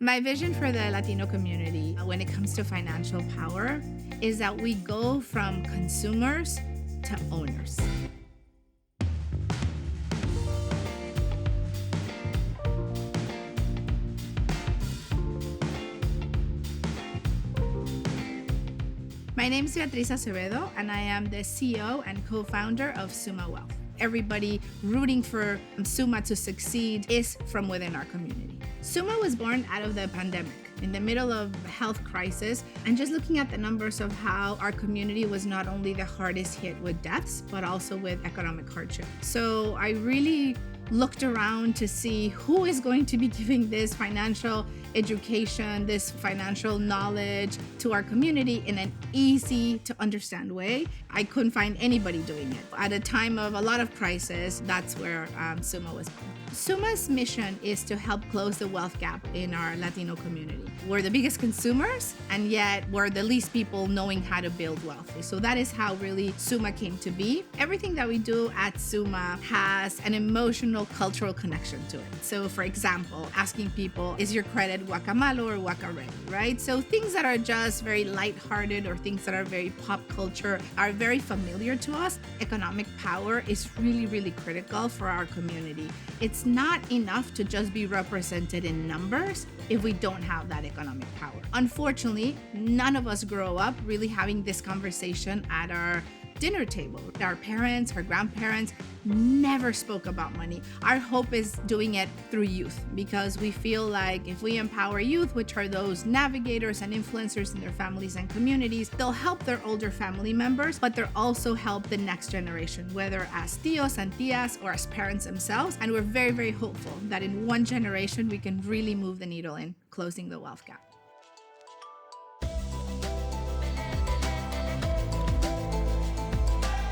My vision for the Latino community when it comes to financial power is that we go from consumers to owners. My name is Beatriz Acevedo, and I am the CEO and co-founder of SUMA Wealth. Everybody rooting for SUMA to succeed is from within our community. SUMA was born out of the pandemic, in the middle of a health crisis, and just looking at the numbers of how our community was not only the hardest hit with deaths, but also with economic hardship. So I really looked around to see who is going to be giving this financial education, this financial knowledge to our community in an easy to understand way. I couldn't find anybody doing it. At a time of a lot of crisis, that's where SUMA was born. SUMA's mission is to help close the wealth gap in our Latino community. We're the biggest consumers, and yet we're the least people knowing how to build wealth. So that is how really SUMA came to be. Everything that we do at SUMA has an emotional, cultural connection to it. So for example, asking people, is your credit guacamalo or guacarelli, right? So things that are just very lighthearted or things that are very pop culture are very familiar to us. Economic power is really, really critical for our community. It's not enough to just be represented in numbers if we don't have that economic power. Unfortunately, none of us grow up really having this conversation at our dinner table. Our parents, our grandparents never spoke about money. Our hope is doing it through youth, because we feel like if we empower youth, which are those navigators and influencers in their families and communities, they'll help their older family members, but they'll also help the next generation, whether as tios and tias or as parents themselves. And we're very, very hopeful that in one generation, we can really move the needle in closing the wealth gap.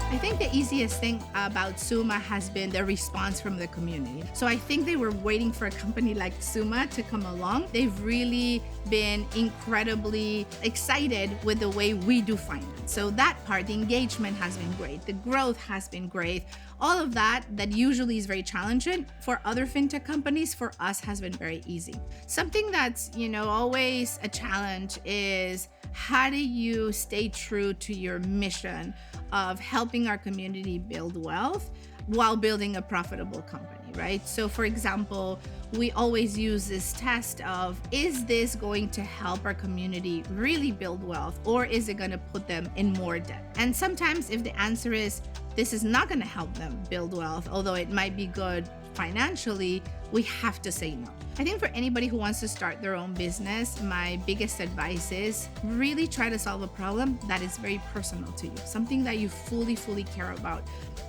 I think the easiest thing about SUMA has been the response from the community. So I think they were waiting for a company like SUMA to come along. They've really been incredibly excited with the way we do finance. So that part, the engagement has been great. The growth has been great. All of that usually is very challenging for other fintech companies, for us has been very easy. Something that's, always a challenge is, how do you stay true to your mission of helping our community build wealth while building a profitable company, right? So for example, we always use this test of, is this going to help our community really build wealth, or is it going to put them in more debt? And sometimes if the answer is, this is not going to help them build wealth, although it might be good financially, we have to say no. I think for anybody who wants to start their own business, my biggest advice is really try to solve a problem that is very personal to you, something that you fully care about.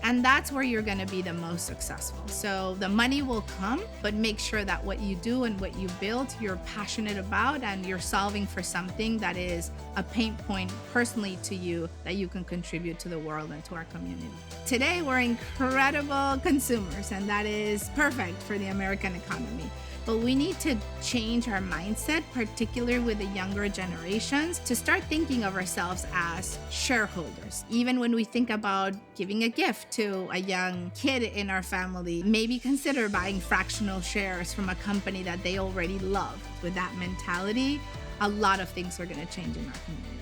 And that's where you're going to be the most successful. So the money will come, but make sure that what you do and what you build, you're passionate about, and you're solving for something that is a pain point personally to you that you can contribute to the world and to our community. Today, we're incredible consumers, and that is perfect for the American economy. But we need to change our mindset, particularly with the younger generations, to start thinking of ourselves as shareholders. Even when we think about giving a gift to a young kid in our family, maybe consider buying fractional shares from a company that they already love. With that mentality, a lot of things are going to change in our community.